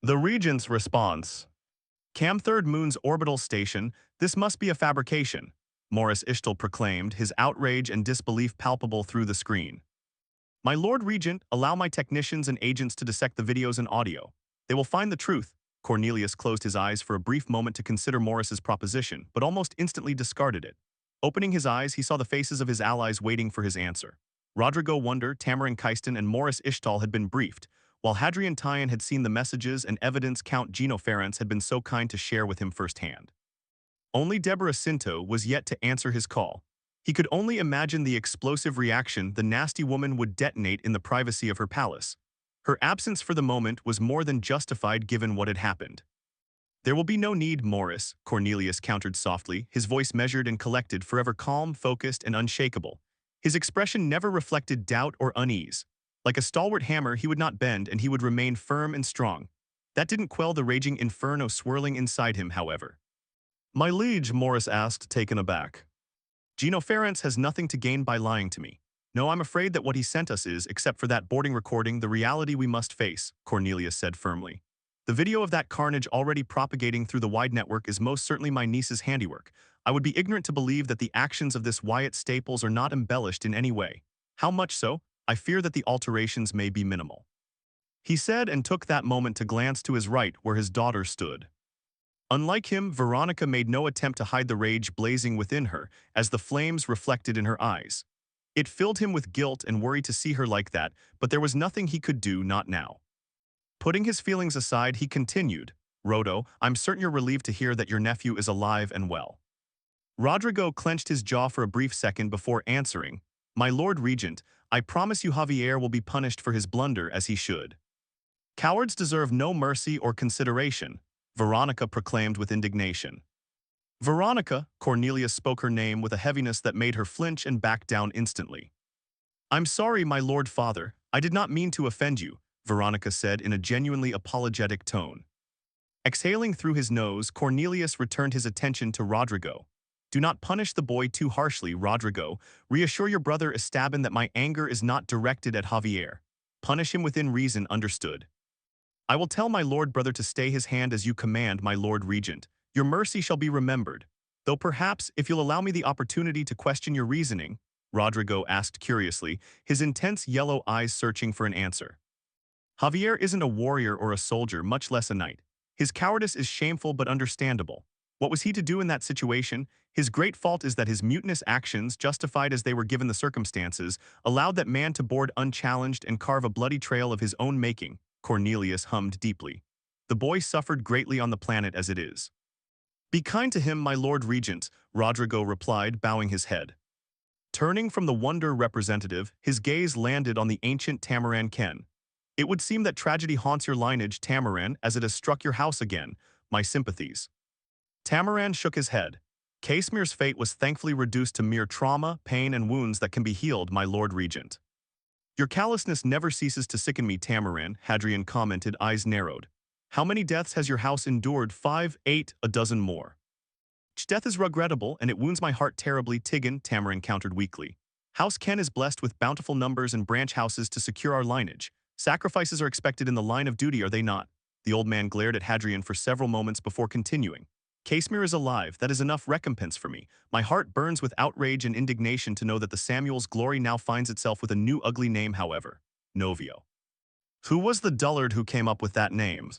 The Regent's response. Cam Third Moon's orbital station, this must be a fabrication, Morris Ishtal proclaimed, his outrage and disbelief palpable through the screen. My Lord Regent, allow my technicians and agents to dissect the videos and audio. They will find the truth. Cornelius closed his eyes for a brief moment to consider Morris's proposition, but almost instantly discarded it. Opening his eyes, he saw the faces of his allies waiting for his answer. Rodrigo Wonder, Tamarin Keiston, and Morris Ishtal had been briefed, while Hadrian Tyan had seen the messages and evidence Count Gino Ferrance had been so kind to share with him firsthand. Only Deborah Cinto was yet to answer his call. He could only imagine the explosive reaction the nasty woman would detonate in the privacy of her palace. Her absence for the moment was more than justified given what had happened. There will be no need, Morris, Cornelius countered softly, his voice measured and collected, forever calm, focused, and unshakable. His expression never reflected doubt or unease. Like a stalwart hammer, he would not bend, and he would remain firm and strong. That didn't quell the raging inferno swirling inside him, however. My liege, Morris asked, taken aback. Gino Ferrance has nothing to gain by lying to me. No, I'm afraid that what he sent us is, except for that boarding recording, the reality we must face, Cornelius said firmly. The video of that carnage already propagating through the wide network is most certainly my niece's handiwork. I would be ignorant to believe that the actions of this Wyatt Staples are not embellished in any way. How much so? I fear that the alterations may be minimal. He said and took that moment to glance to his right where his daughter stood. Unlike him, Veronica made no attempt to hide the rage blazing within her as the flames reflected in her eyes. It filled him with guilt and worry to see her like that, but there was nothing he could do, not now. Putting his feelings aside, he continued, Rodo, I'm certain you're relieved to hear that your nephew is alive and well. Rodrigo clenched his jaw for a brief second before answering, My Lord Regent, I promise you Javier will be punished for his blunder as he should. Cowards deserve no mercy or consideration, Veronica proclaimed with indignation. Veronica, Cornelius spoke her name with a heaviness that made her flinch and back down instantly. I'm sorry, my lord father, I did not mean to offend you, Veronica said in a genuinely apologetic tone. Exhaling through his nose, Cornelius returned his attention to Rodrigo. Do not punish the boy too harshly, Rodrigo. Reassure your brother Esteban that my anger is not directed at Javier. Punish him within reason, understood. I will tell my lord brother to stay his hand as you command, my lord regent. Your mercy shall be remembered. Though perhaps, if you'll allow me the opportunity to question your reasoning, Rodrigo asked curiously, his intense yellow eyes searching for an answer. Javier isn't a warrior or a soldier, much less a knight. His cowardice is shameful but understandable. What was he to do in that situation? His great fault is that his mutinous actions, justified as they were given the circumstances, allowed that man to board unchallenged and carve a bloody trail of his own making, Cornelius hummed deeply. The boy suffered greatly on the planet as it is. Be kind to him, my lord regent, Rodrigo replied, bowing his head. Turning from the wonder representative, his gaze landed on the ancient Tamaran Ken. It would seem that tragedy haunts your lineage, Tamaran, as it has struck your house again. My sympathies. Tamaran shook his head. Casemere's fate was thankfully reduced to mere trauma, pain, and wounds that can be healed, my lord regent. Your callousness never ceases to sicken me, Tamaran, Hadrian commented, eyes narrowed. How many deaths has your house endured? 5, 8, a dozen more. Each death is regrettable, and it wounds my heart terribly, Tigan, Tamaran countered weakly. House Ken is blessed with bountiful numbers and branch houses to secure our lineage. Sacrifices are expected in the line of duty, are they not? The old man glared at Hadrian for several moments before continuing. Casemere is alive, that is enough recompense for me. My heart burns with outrage and indignation to know that the Samuel's glory now finds itself with a new ugly name, however. Novio. Who was the dullard who came up with that name?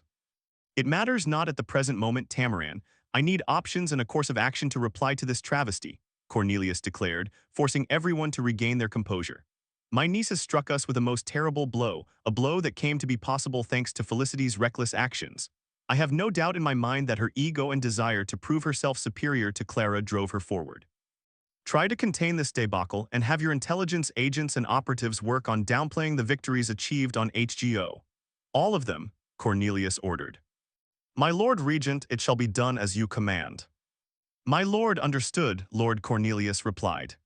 It matters not at the present moment, Tamaran. I need options and a course of action to reply to this travesty, Cornelius declared, forcing everyone to regain their composure. My niece has struck us with a most terrible blow, a blow that came to be possible thanks to Felicity's reckless actions. I have no doubt in my mind that her ego and desire to prove herself superior to Clara drove her forward. Try to contain this debacle and have your intelligence agents and operatives work on downplaying the victories achieved on HGO. All of them, Cornelius ordered. My lord regent, it shall be done as you command. My lord, understood, Lord Cornelius replied.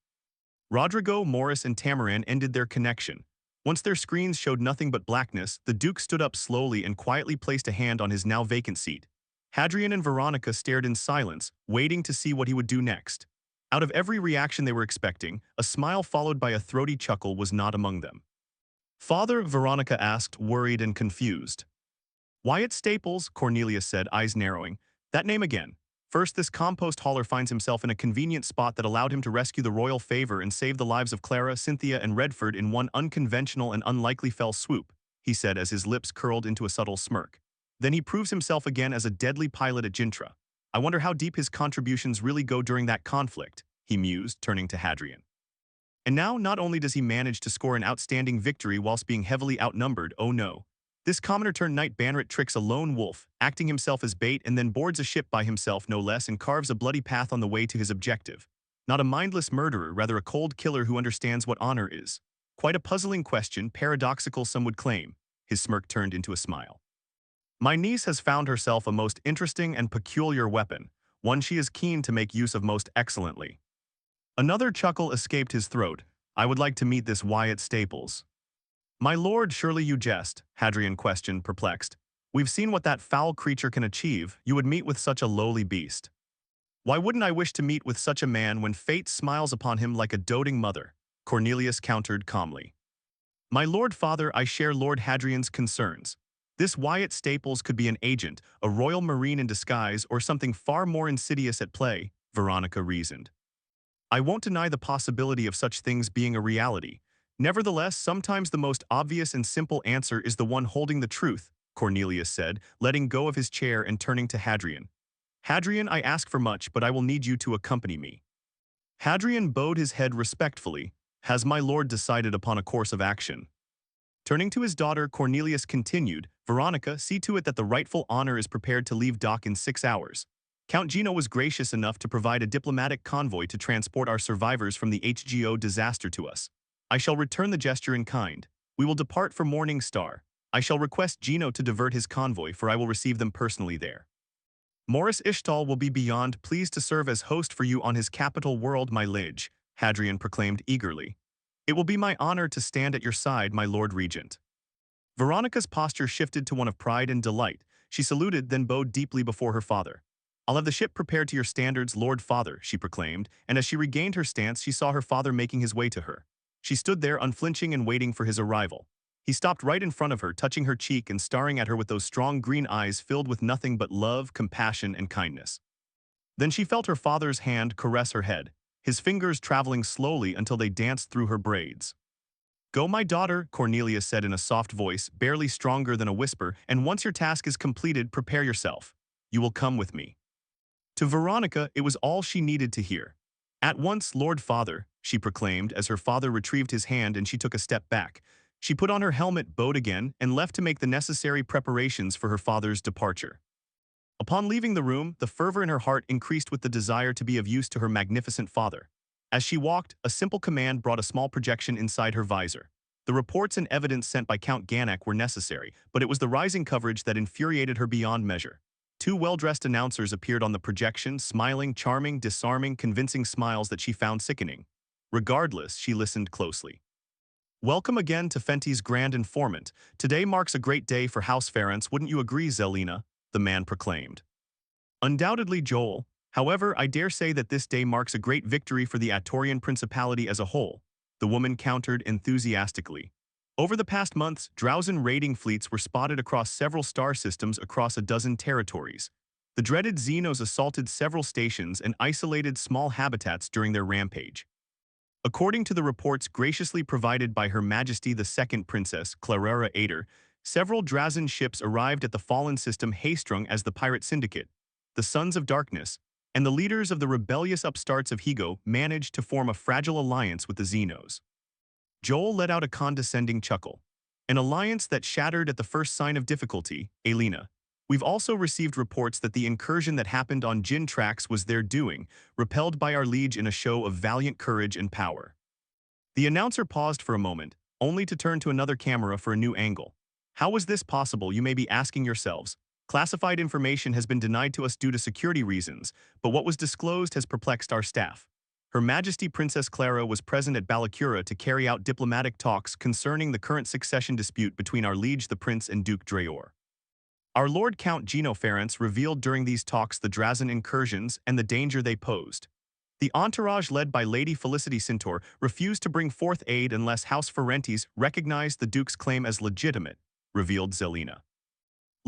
Rodrigo, Morris, and Tamaran ended their connection. Once their screens showed nothing but blackness, the Duke stood up slowly and quietly placed a hand on his now vacant seat. Hadrian and Veronica stared in silence, waiting to see what he would do next. Out of every reaction they were expecting, a smile followed by a throaty chuckle was not among them. Father, Veronica asked, worried and confused. Wyatt Staples, Cornelius said, eyes narrowing. That name again. First, this compost hauler finds himself in a convenient spot that allowed him to rescue the royal favor and save the lives of Clara, Cynthia, and Redford in one unconventional and unlikely fell swoop, he said as his lips curled into a subtle smirk. Then he proves himself again as a deadly pilot at Jintra. I wonder how deep his contributions really go during that conflict, he mused, turning to Hadrian. And now, not only does he manage to score an outstanding victory whilst being heavily outnumbered, oh no. This commoner-turned-knight Banrit tricks a lone wolf, acting himself as bait, and then boards a ship by himself no less and carves a bloody path on the way to his objective. Not a mindless murderer, rather a cold killer who understands what honor is. Quite a puzzling question, paradoxical some would claim. His smirk turned into a smile. My niece has found herself a most interesting and peculiar weapon, one she is keen to make use of most excellently. Another chuckle escaped his throat. I would like to meet this Wyatt Staples. My lord, surely you jest, Hadrian questioned, perplexed. We've seen what that foul creature can achieve. You would meet with such a lowly beast. Why wouldn't I wish to meet with such a man when fate smiles upon him like a doting mother? Cornelius countered calmly. My lord father, I share Lord Hadrian's concerns. This Wyatt Staples could be an agent, a royal marine in disguise, or something far more insidious at play, Veronica reasoned. I won't deny the possibility of such things being a reality. Nevertheless, sometimes the most obvious and simple answer is the one holding the truth, Cornelius said, letting go of his chair and turning to Hadrian. Hadrian, I ask for much, but I will need you to accompany me. Hadrian bowed his head respectfully. Has my lord decided upon a course of action? Turning to his daughter, Cornelius continued, Veronica, see to it that the rightful honor is prepared to leave dock in 6 hours. Count Gino was gracious enough to provide a diplomatic convoy to transport our survivors from the HGO disaster to us. I shall return the gesture in kind. We will depart for Morning Star. I shall request Gino to divert his convoy, for I will receive them personally there. Morris Ishtal will be beyond pleased to serve as host for you on his capital world, my liege, Hadrian proclaimed eagerly. It will be my honor to stand at your side, my lord regent. Veronica's posture shifted to one of pride and delight. She saluted, then bowed deeply before her father. I'll have the ship prepared to your standards, Lord Father, she proclaimed, and as she regained her stance, she saw her father making his way to her. She stood there unflinching and waiting for his arrival. He stopped right in front of her, touching her cheek and staring at her with those strong green eyes filled with nothing but love, compassion, and kindness. Then she felt her father's hand caress her head, his fingers traveling slowly until they danced through her braids. Go, my daughter, Cornelius said in a soft voice, barely stronger than a whisper, and once your task is completed, prepare yourself. You will come with me. To Veronica, it was all she needed to hear. At once, Lord Father, she proclaimed as her father retrieved his hand and she took a step back. She put on her helmet, bowed again, and left to make the necessary preparations for her father's departure. Upon leaving the room, the fervor in her heart increased with the desire to be of use to her magnificent father. As she walked, a simple command brought a small projection inside her visor. The reports and evidence sent by Count Ganak were necessary, but it was the rising coverage that infuriated her beyond measure. 2 well-dressed announcers appeared on the projection, smiling, charming, disarming, convincing smiles that she found sickening. Regardless, she listened closely. Welcome again to Fenty's Grand Informant. Today marks a great day for House Ference, wouldn't you agree, Zelina? The man proclaimed. Undoubtedly, Joel. However, I dare say that this day marks a great victory for the Atorian Principality as a whole, the woman countered enthusiastically. Over the past months, Drowsan raiding fleets were spotted across several star systems across a dozen territories. The dreaded Xenos assaulted several stations and isolated small habitats during their rampage. According to the reports graciously provided by Her Majesty the Second Princess, Clarera Ader, several Drazan ships arrived at the fallen system Haystrung as the Pirate Syndicate, the Sons of Darkness, and the leaders of the rebellious upstarts of Higo managed to form a fragile alliance with the Xenos. Joel let out a condescending chuckle. An alliance that shattered at the first sign of difficulty, Alina. We've also received reports that the incursion that happened on Jin Trax was their doing, repelled by our liege in a show of valiant courage and power. The announcer paused for a moment, only to turn to another camera for a new angle. How was this possible, you may be asking yourselves? Classified information has been denied to us due to security reasons, but what was disclosed has perplexed our staff. Her Majesty Princess Clara was present at Balakura to carry out diplomatic talks concerning the current succession dispute between our liege the Prince and Duke Dreor. Our Lord Count Gino Ference revealed during these talks the Drazan incursions and the danger they posed. The entourage led by Lady Felicity Centaur refused to bring forth aid unless House Ferentes recognized the Duke's claim as legitimate, revealed Zelina.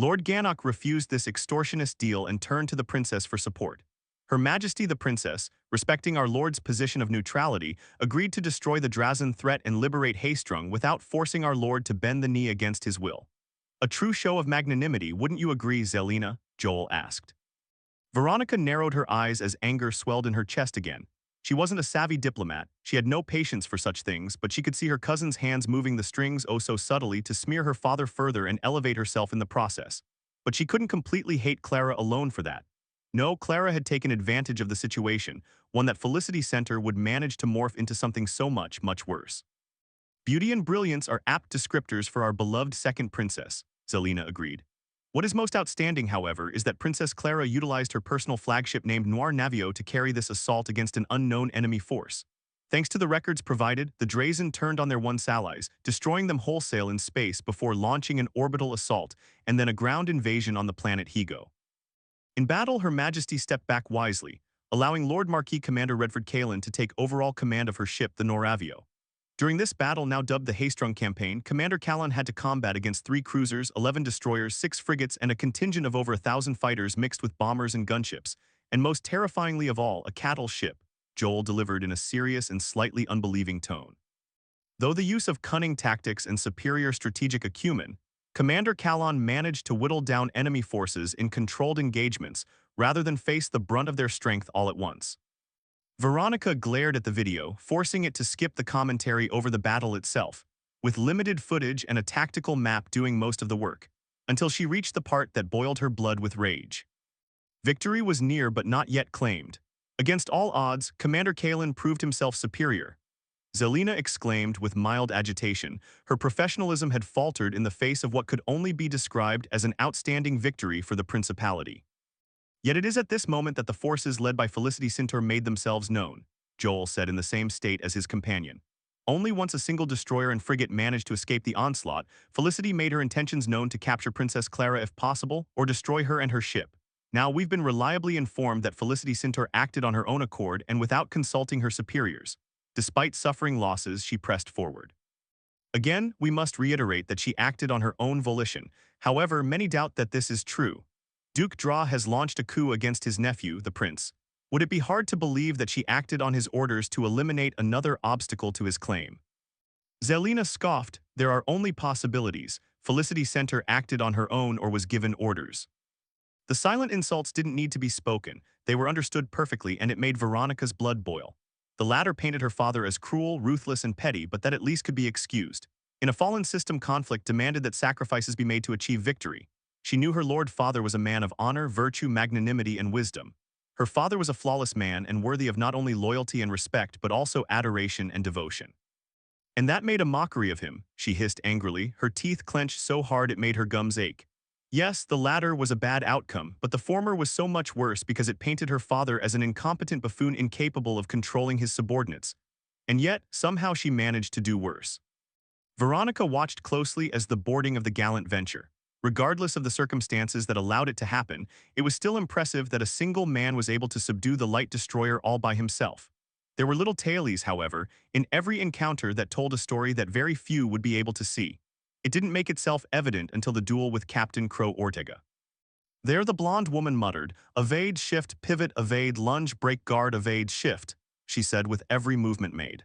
Lord Ganok refused this extortionist deal and turned to the princess for support. Her Majesty the Princess, respecting our Lord's position of neutrality, agreed to destroy the Drazen threat and liberate Haystrung without forcing our Lord to bend the knee against his will. A true show of magnanimity, wouldn't you agree, Zelina? Joel asked. Veronica narrowed her eyes as anger swelled in her chest again. She wasn't a savvy diplomat, she had no patience for such things, but she could see her cousin's hands moving the strings oh so subtly to smear her father further and elevate herself in the process. But she couldn't completely hate Clara alone for that. No, Clara had taken advantage of the situation, one that Felicity Center would manage to morph into something so much, much worse. Beauty and brilliance are apt descriptors for our beloved second princess, Zelina agreed. What is most outstanding, however, is that Princess Clara utilized her personal flagship named Noir Navio to carry this assault against an unknown enemy force. Thanks to the records provided, the Drazen turned on their once allies, destroying them wholesale in space before launching an orbital assault and then a ground invasion on the planet Higo. In battle, Her Majesty stepped back wisely, allowing Lord Marquis Commander Redford Kalin to take overall command of her ship, the Noravio. During this battle, now dubbed the Haystrung campaign, Commander Kalin had to combat against 3 cruisers, 11 destroyers, 6 frigates, and a contingent of over 1,000 fighters mixed with bombers and gunships, and most terrifyingly of all, a cattle ship, Joel delivered in a serious and slightly unbelieving tone. Though the use of cunning tactics and superior strategic acumen, Commander Kalin managed to whittle down enemy forces in controlled engagements rather than face the brunt of their strength all at once. Veronica glared at the video, forcing it to skip the commentary over the battle itself, with limited footage and a tactical map doing most of the work, until she reached the part that boiled her blood with rage. Victory was near but not yet claimed. Against all odds, Commander Kalin proved himself superior. Zelina exclaimed with mild agitation. Her professionalism had faltered in the face of what could only be described as an outstanding victory for the principality. Yet it is at this moment that the forces led by Felicity Cintor made themselves known, Joel said in the same state as his companion. Only once a single destroyer and frigate managed to escape the onslaught, Felicity made her intentions known to capture Princess Clara if possible, or destroy her and her ship. Now we've been reliably informed that Felicity Cintor acted on her own accord and without consulting her superiors. Despite suffering losses, she pressed forward. Again, we must reiterate that she acted on her own volition. However, many doubt that this is true. Duke Dra has launched a coup against his nephew, the prince. Would it be hard to believe that she acted on his orders to eliminate another obstacle to his claim? Zelina scoffed. There are only possibilities. Felicity Center acted on her own or was given orders. The silent insults didn't need to be spoken. They were understood perfectly, and it made Veronica's blood boil. The latter painted her father as cruel, ruthless, and petty, but that at least could be excused. In a fallen system, conflict demanded that sacrifices be made to achieve victory. She knew her Lord Father was a man of honor, virtue, magnanimity, and wisdom. Her father was a flawless man and worthy of not only loyalty and respect but also adoration and devotion. And that made a mockery of him, she hissed angrily, her teeth clenched so hard it made her gums ache. Yes, the latter was a bad outcome, but the former was so much worse because it painted her father as an incompetent buffoon incapable of controlling his subordinates. And yet, somehow she managed to do worse. Veronica watched closely as the boarding of the gallant venture. Regardless of the circumstances that allowed it to happen, it was still impressive that a single man was able to subdue the light destroyer all by himself. There were little tailies, however, in every encounter that told a story that very few would be able to see. It didn't make itself evident until the duel with Captain Crow Ortega. There the blonde woman muttered, "Evade, shift, pivot, evade, lunge, break, guard, evade, shift," she said with every movement made.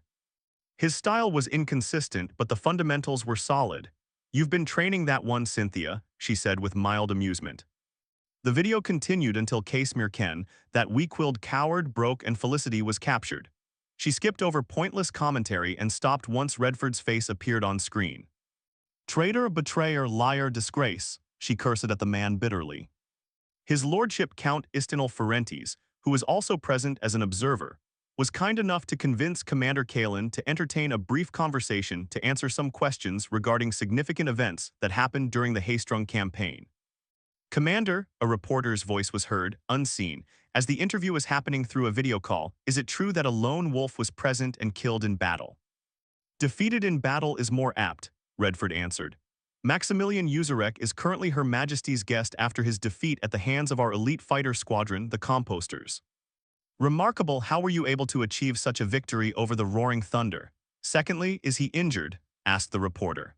His style was inconsistent, but the fundamentals were solid. "You've been training that one, Cynthia," she said with mild amusement. The video continued until Casimir Ken, that weak-willed coward, broke and Felicity was captured. She skipped over pointless commentary and stopped once Redford's face appeared on screen. "Traitor, betrayer, liar, disgrace," she cursed at the man bitterly. His lordship Count Istinal Ferentes, who was also present as an observer, was kind enough to convince Commander Kalin to entertain a brief conversation to answer some questions regarding significant events that happened during the Haystrung campaign. "Commander," a reporter's voice was heard, unseen, as the interview was happening through a video call, "is it true that a lone wolf was present and killed in battle?" "Defeated in battle is more apt," Redford answered. "Maximilian Uzurek is currently Her Majesty's guest after his defeat at the hands of our elite fighter squadron, the Composters." "Remarkable, how were you able to achieve such a victory over the Roaring Thunder? Secondly, is he injured?" asked the reporter.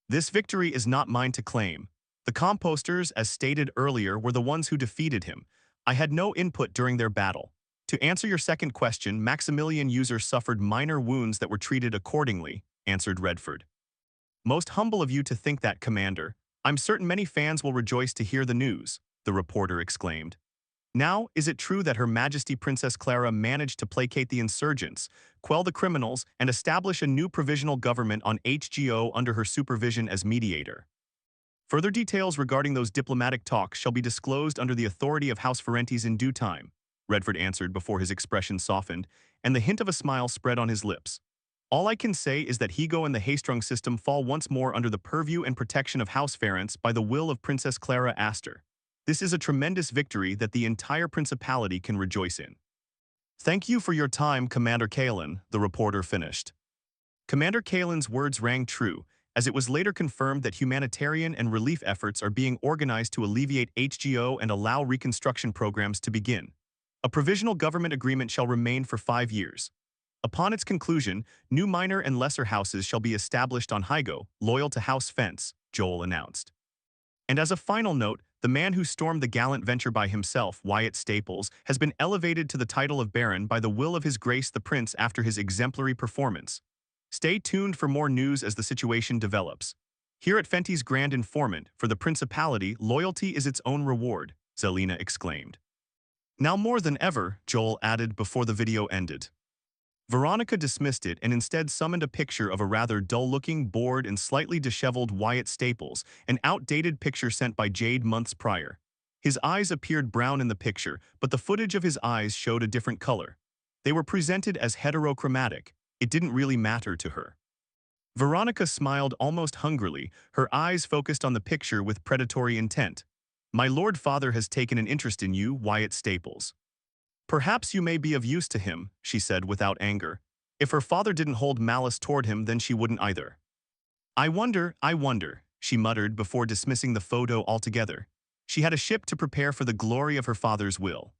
"This victory is not mine to claim. The composters, as stated earlier, were the ones who defeated him. I had no input during their battle. To answer your second question, Maximilian user suffered minor wounds that were treated accordingly, answered Redford. Most humble of you to think that, Commander. I'm certain many fans will rejoice to hear the news, the reporter exclaimed. Now, is it true that Her Majesty Princess Clara managed to placate the insurgents, quell the criminals, and establish a new provisional government on HGO under her supervision as mediator? Further details regarding those diplomatic talks shall be disclosed under the authority of House Ferentes in due time, Redford answered before his expression softened, and the hint of a smile spread on his lips. All I can say is that Higo and the Haystrung system fall once more under the purview and protection of House Ference by the will of Princess Clara Astor. This is a tremendous victory that the entire principality can rejoice in. Thank you for your time, Commander Kalen, the reporter finished. Commander Kalen's words rang true, as it was later confirmed that humanitarian and relief efforts are being organized to alleviate HGO and allow reconstruction programs to begin. A provisional government agreement shall remain for 5 years. Upon its conclusion, new minor and lesser houses shall be established on Hygo, loyal to House Fence, Joel announced. And as a final note, the man who stormed the gallant venture by himself, Wyatt Staples, has been elevated to the title of Baron by the will of His Grace the Prince after his exemplary performance. Stay tuned for more news as the situation develops. Here at Fenty's Grand Informant, for the Principality, loyalty is its own reward, Zelina exclaimed. Now more than ever, Joel added before the video ended. Veronica dismissed it and instead summoned a picture of a rather dull-looking, bored, and slightly disheveled Wyatt Staples, an outdated picture sent by Jade months prior. His eyes appeared brown in the picture, but the footage of his eyes showed a different color. They were presented as heterochromatic. It didn't really matter to her. Veronica smiled almost hungrily, her eyes focused on the picture with predatory intent. My Lord Father has taken an interest in you, Wyatt Staples. Perhaps you may be of use to him, she said without anger. If her father didn't hold malice toward him, then she wouldn't either. I wonder, she muttered before dismissing the photo altogether. She had a ship to prepare for the glory of her father's will.